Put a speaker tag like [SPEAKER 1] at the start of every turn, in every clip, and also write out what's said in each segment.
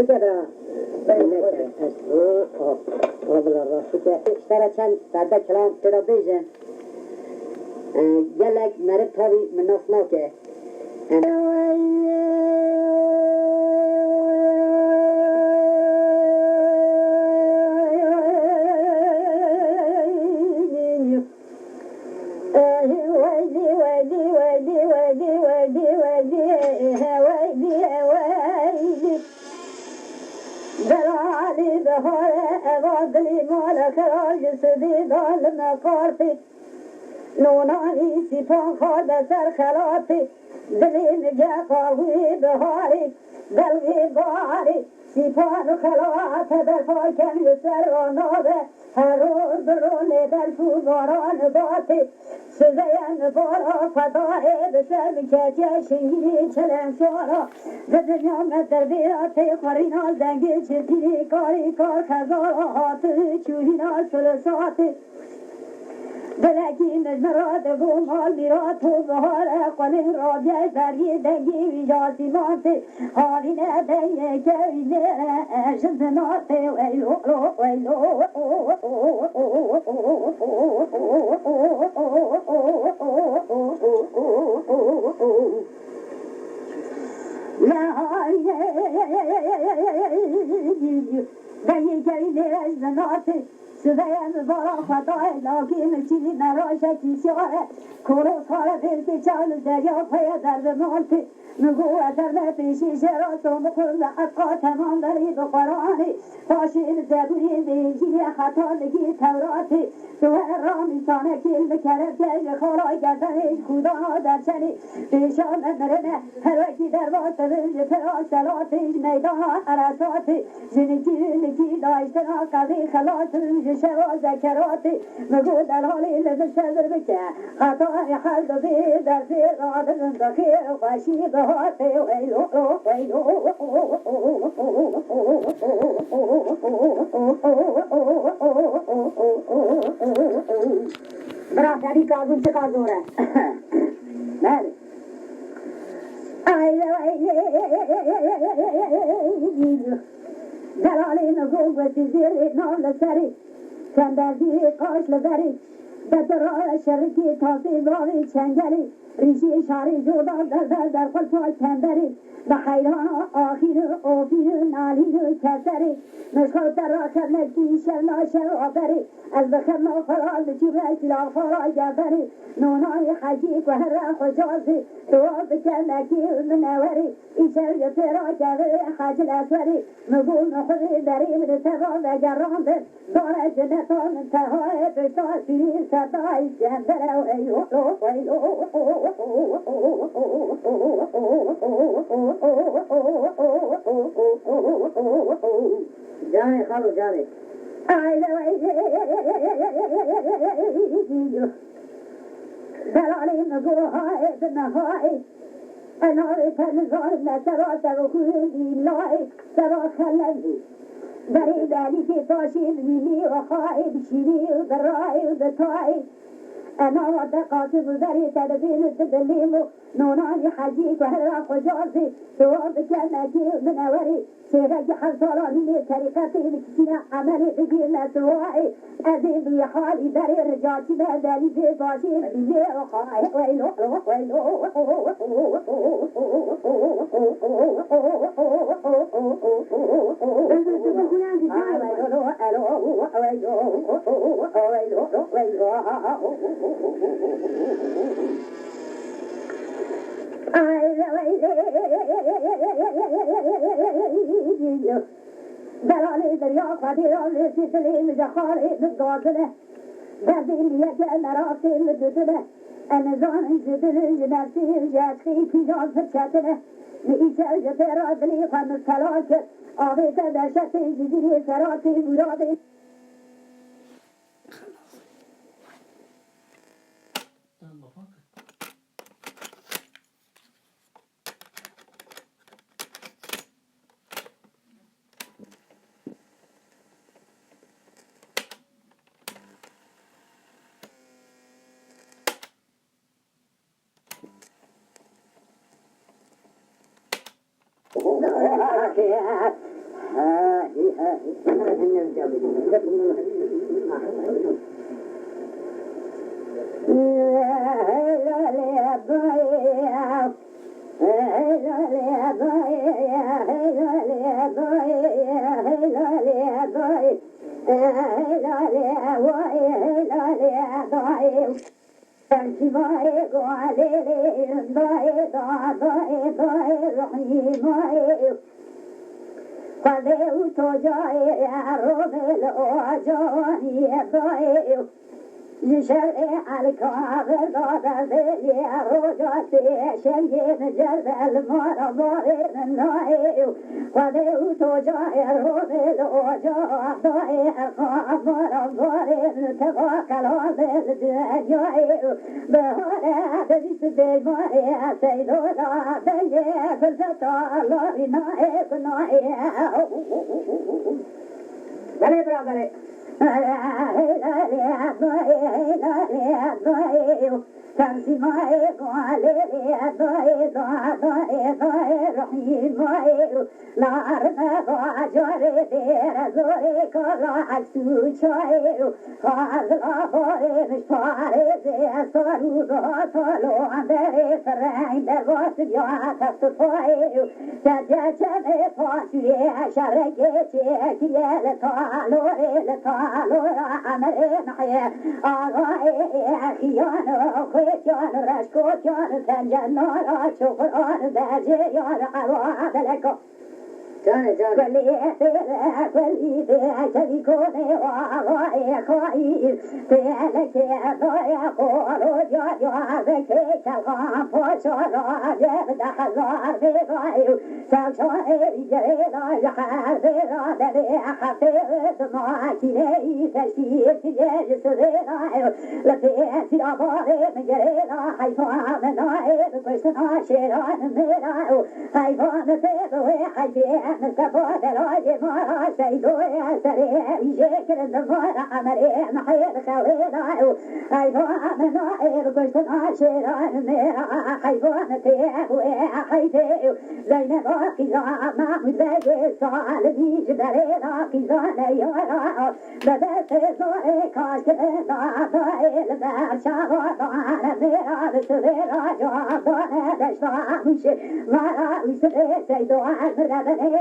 [SPEAKER 1] كده والله راسك اشترى كان بعد كلام ترى بيجن قال لك مرت هذه من نصناك
[SPEAKER 2] دلالي بهاي أبادلي مالك راجس دي ظالم قارتي نوناني سيفان خاد سر خلاتي دلي نجا قاوي بهاري دلوي باري سيفان خلات دفا كان يسر ونابه هرون بروني دلفو باران باتي سزين بارا فتاة بسر بكاتيا شهيري چلن شارا بدنيا مدربياتي قرينا زنگي چركي كاري كار خزارات چوهينا سلساتي بلكي مجمرات بومال ميرات وظهار قلن رابع دري دنگي وجاسي ماتي هارينا دنيا كوينة شزناتي ويلو ويلو دنيا كوينة شزناتي سبيان برا خطاي لكن تيجي نراشة كيسارة كورو صار في كشان زيا فيا درب مالتي نقول درب بيشي شراسو مقول أتقى تمام بريد قراني فاشل زبوري بيجي خطا لقي توراتي سوى رامي سانة كل كرب كي خورا جدني خدا درشني بيشان مرنه هركي دربات بيج فراسلاتي ميدان عرصاتي زنكي داشتنا قضي خلاص شوا ذكراتي مقول دلالي للشذر بك خطاي حد في درسي راد ذخير وفاشي بهاتي ويلو ويلو برادری کازون چه کازوره بله دلالي نقول وتزير نال سري كان دردي قاش لذري بدر شركي تاسي باري چنگري ريشي شاري جودا در قلبا كندري بحيران آخير آفير نالير كسري نشخو تراكر نكي شرنا شرابري البخرنا فرال جبال لا فرال جبري نوناي حجيك وهر حجازي تواب كنكي منوري إشار يترا جبري حاج الأسوري نقول نخذي دري من سران بجران دار جنتان انتهاء بشاسي ستاي جندر ويلو
[SPEAKER 1] جاني خالو جاني
[SPEAKER 2] دلالي نقوها بنهاي أنا تنزل سرا سرخوني لاي سرا خلندي دري دالي في طاشي مني وخايب شيني وبراي وبتاي أنا ودقات بذري تدبين تدليمو نوناني حجيك وهلا خجازي توابك ناجي منوري سيغي حصلاني طريقتي بكتنا عملي بقينا سواعي أذي بحالي دري رجاتي بهدالي في باشي بذي وخاي ويلو ويلو دلالي دريا قديران سيسلين جخالي بالقاتله دردين يجعل راسي مددله أنا زان جدل جنرسي جاتي في جان فرشاتله مئيسة جترا دلي خمس ثلاثة آغيت دشتي جدي سراتي مرادي قدرت جای رومل آجانی ضایع لشرع الكافر ضاد ذي رجعت شيء جلب المال ضارب النائي قدرت جای رومل آجان ضایع الكافر ضارب تواكل بالدجاي بهذا بيت بالماء سيدنا سيد الفتى الله نائب نائب بلي برابري تمشي معي علي ضاي ضاي ضاي رحيم معي لا أرمى وعجري دير زوري كل عكسو شاي هذا الأخوي مش فارزي صاروا بطلوا عندي فرعين دربات اليوم تفتفاي تجاجني فاشي شركتي كي لطالوري لطالورا عمري محيا آغاي خيانو خيان رشكوتيان تنجنورا شكران داجيان عواد لكم
[SPEAKER 1] جاني
[SPEAKER 2] كلي تبيكوني وعوائي خواهي فعلك ضايا قولوا يا بكيك الغام فوشورا جبد حزار بضايو سوشوري جريلا جحر بضا دري حفظ معاكي تشكيل تجيج سريرايو لفيتي أباري مجريلا حيثوان نائب كشنا شيران ميرايو حيثوان تبوي حيثي مستفاد راجي مرا سيدويا سريع يشكر الدمار عمري محيط خوينا حيثوان نائب كشنا شيران ميرا حيثوان تبوي حيثي زينب قيزا محمود بيجي صالبي جبرينا قيزا ليورا بدأت زوري كاشكرنا ضايل برشاوة ضانا ميرا بسريرا جوابنا دشتا مشي مرا ويسري سيدوان مرابني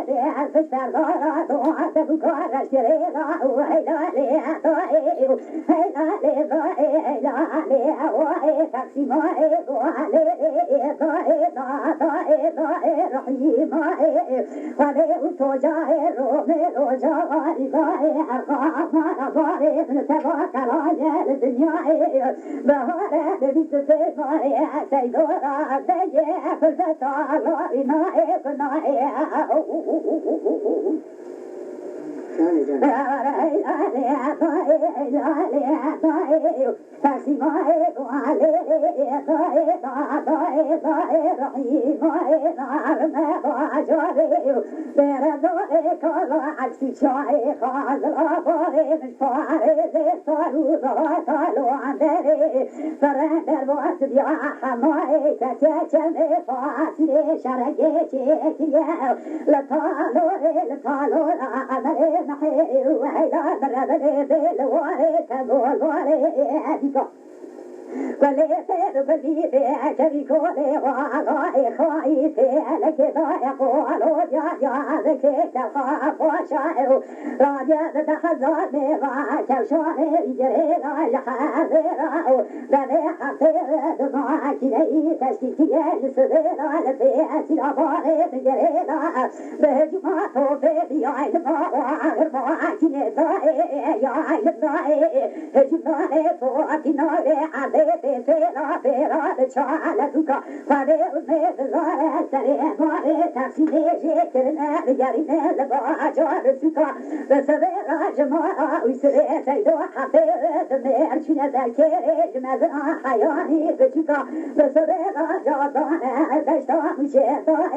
[SPEAKER 2] فشتر دارا دوار تبكار شريرا وهيلا لي ضايل هيلا لي ضايل هيلا لي وهي تاكسي ماي ضايل ضايل ضايل ضايل رحيم ماي ولي توجاي رومي روجاي ضايل أرقام ضايل تبكر على الدنيا بهارة بيت سيفاي سيدورا بيجي فلسطة لوري نائب نائب وهيدا برابر بالواري تقول واري أديكو كل خير بدي تبيكوني وعلى خايفي لك ضايع قولوا يا ذكيك الخاف وشاعر راجع تخزرني وعشر شاعر جرينا يحاذر بني حفير معك لي تشتكي السبيل في أسراباري جرينا بهجمات في عين وعرف معك ضايع يا عين ضايع هجماني فوق ناري عذيبي فيرا فيرا شعلتك فريمي بزارة سريع ماري تفسيني جيكرنا بجارينا لبعجار سكا بسبيرا جماعة ويسري سيدو حفير ميرشنا ذاكيري جمزنا حياني بشكا بسبيرا جادانا بشتا مشيطا